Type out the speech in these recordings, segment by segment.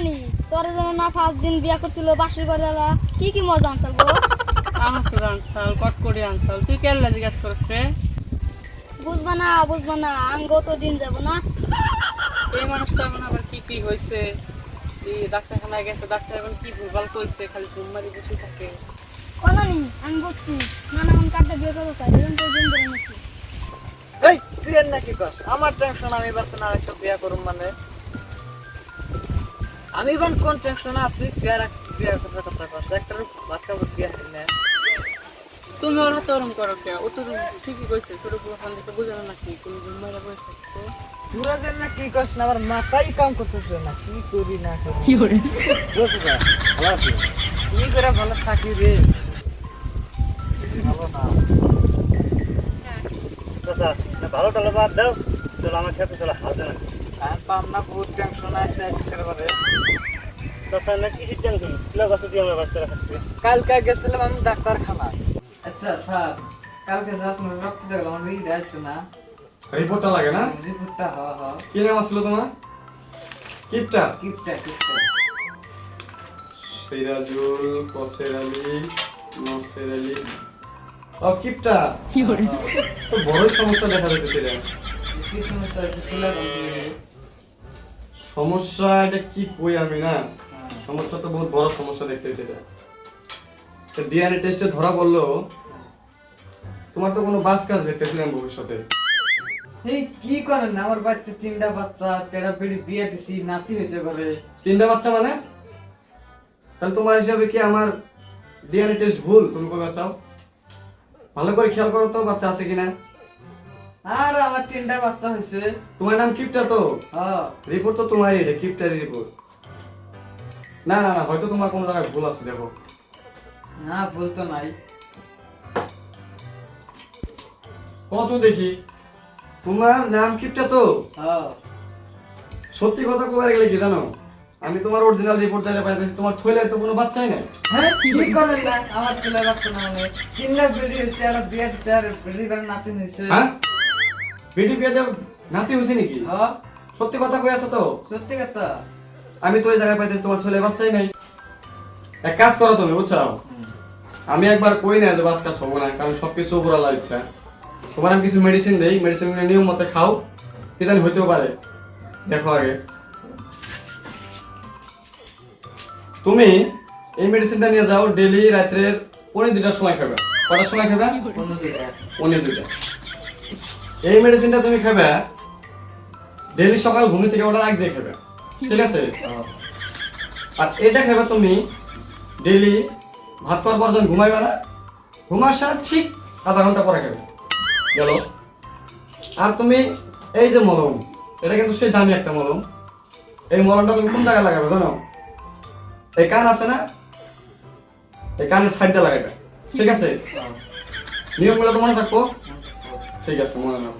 নি তোর যেন না 5 দিন বিয়া করছিল বাসর করে কি কি মজা আনছাল গো আনসাল আনসাল কট করে আনসাল তুই কেলা জিজ্ঞাসা করছ রে বুঝবা না আঙ্গো তো দিন যাব না এই মানুষটা এখন আবার কি কি হয়েছে এই ডাক্তারখানায় গেছে ডাক্তার এখন কি ভুলভাল কইছে খালি ঝুম মারি বসে থাকে কোনা নি আমি বলছি না আমি কাটটা বিয়ে করবো তাই এরকম তো দিন ধরে নাকি এই তুই এর নাকি কর আমার টেনশন আমি বাসে না একটা বিয়া করুম মানে আমি বান কোন টেনশন আছি বিয়া কথা কর একটা বাচ্চা বিয়া হইলে তুমি ওর হাতে ওরম করো কে ও তো ঠিকই কইছে ছোট পুরো খান থেকে বুঝানো নাকি তুমি ঝুম মারি বসে থাকতো পুরা যেন না কি করছ না আমার মাথাই কাম করতেছে না কি করি না করি কি করে বসে যা ভালো আছি তুমি করে ভালো থাকি রে ভালো না চাচা ভালো টালো বাদ দাও চলো আমার খেতে চলো হাল দেন আর পাম না বহুত টেনশন আছে আজকের বারে চাচা না কিসের টেনশন কিলা গাছ দিয়ে আমরা বাঁচতে রাখতে কালকে গেছিলাম আমি ডাক্তারখানা আচ্ছা স্যার কালকে রাত মনে রক্ত দেখলাম আমার রিড আছে না রিপোর্টটা লাগে না রিপোর্টটা হ কি নাম আসলো তোমার কিপটা কিপটা সিরাজুল কসের আলী নসের আলী ও কিপটা তো বড়ই সমস্যা দেখা যাচ্ছে রে কি সমস্যা আছে তুলা সমস্যা এটা কি কই আমি না সমস্যা তো বহুত বড় সমস্যা দেখতেছি এটা ডিএনএ টেস্টে ধরা পড়লো তোমার তো কোনো বাস কাজ দেখতেছিলাম ভবিষ্যতে এই কি করেন না আমার বাচ্চা তিনটা বাচ্চা তেরা পেড়ি বিয়ে দিছি নাতি হয়েছে ঘরে তিনটা বাচ্চা মানে তাহলে তোমার হিসাবে কি আমার ডিএনএ টেস্ট ভুল তুমি কবে চাও ভালো করে খেয়াল করো তো বাচ্চা আছে কিনা আর আমার তিনটা বাচ্চা হয়েছে তোমার নাম কিপটা তো হ্যাঁ রিপোর্ট তো তোমারই এটা কিপটারি রিপোর্ট না না না হয়তো তোমার কোনো জায়গায় ভুল আছে দেখো না ভুল তো নাই কত দেখি তোমার নাম কিপটা তো হ্যাঁ সত্যি কথা কবার গেলে কি জানো আমি তোমার অরিজিনাল রিপোর্ট চাইলে পাইতেছি তোমার থইলে তো কোনো বাচ্চাই নাই হ্যাঁ কি করেন না আমার ছেলে বাচ্চা না মানে তিনটা বেডি হয়েছে আর বিয়ে দিছে আর বেডি করে নাতি হয়েছে হ্যাঁ বেটি বিয়ে দেব নাতি হয়েছে নাকি হ্যাঁ সত্যি কথা কই আছো তো সত্যি কথা আমি তো ওই জায়গায় পাইতেছি তোমার ছেলে বাচ্চাই নাই এক কাজ করো তুমি বুঝছো আমি একবার কই না যে বাচ্চা কাজ হবো না কারণ সবকিছু উপর আল্লাহ ইচ্ছা তোমার আমি কিছু মেডিসিন দেই মেডিসিন নিয়ম মতো খাও কি জানি হইতেও পারে দেখো আগে তুমি এই মেডিসিনটা নিয়ে যাও ডেইলি রাত্রের 2:30টার সময় খাবে কটার সময় খাবে 2:30 এই মেডিসিনটা তুমি খাবে ডেইলি সকাল ঘুম থেকে ওঠার আগে দিয়ে খাবে ঠিক আছে আর এটা খাবে তুমি ডেইলি ভাত খাওয়ার পর যখন ঘুমাইবে না ঘুমার সাথে ঠিক আধা ঘন্টা পরে খাবে গেল আর তুমি এই যে মলম এটা কিন্তু সেই দামি একটা মলম এই মলমটা তুমি কোন জায়গায় লাগাবে জানো এই কান আছে না এই কানের সাইডটা লাগাবে ঠিক আছে নিয়মগুলো তো মনে থাকবো ঠিক আছে মনে নাও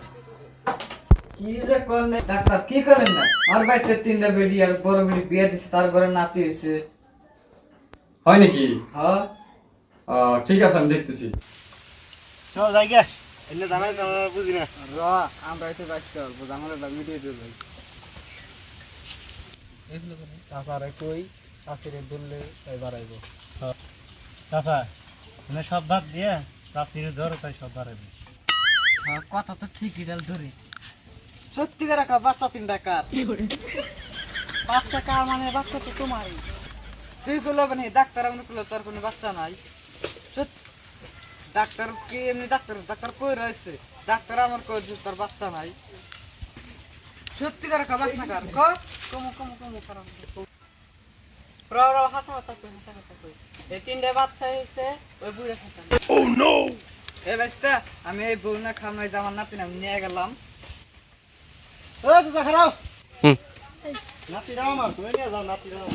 কি যে করেন ডাক্তার কি করেন না আমার বাচ্চা তিনটা বেডি আর বড় বেডি বিয়ে দিছে তার ঘরে নাতি হয়েছে হয় নাকি হ্যাঁ ঠিক আছে আমি দেখতেছি চল যাই গে এলে জানাই তো আমরা বুঝি না র আমরা এসে বাচ্চা অল্প আমার ভিডিও দিয়ে ভাই তারপরে কই চাষিরে ধরলে তাই বাড়াইবো চাচা মানে সব ভাত দিয়ে চাষির ধরো তাই সব বাড়াবে হ্যাঁ কথা তো ঠিকই ডাল ধরি সত্যিকার একটা বাচ্চা তিনটা কার বাচ্চা কার মানে বাচ্চা তো তোমারই তুই গুলো মানে ডাক্তার আমি গুলো তোর কোনো বাচ্চা নাই ডাক্তার কি এমনি ডাক্তার কই রয়েছে ডাক্তার আমার কই তোর বাচ্চা নাই সত্যিকার একটা বাচ্চা কার কমু খারাপ হাসা কথা কই এই তিনটে বাচ্চা হয়েছে ওই বুড়ে খাতাম এ বাস্তা আমি এই বউনা খামাই জামার নাতি নাম নিয়ে গেলাম ও চাচা খারাপ নাতি দাও আমার তুমি নিয়ে যাও নাতি দাও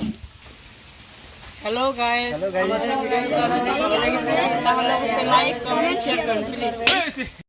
হ্যালো গাইস Hello guys. আমাদের ভিডিও ভালো লেগেছে তাহলে অবশ্যই লাইক কমেন্ট শেয়ার করুন প্লিজ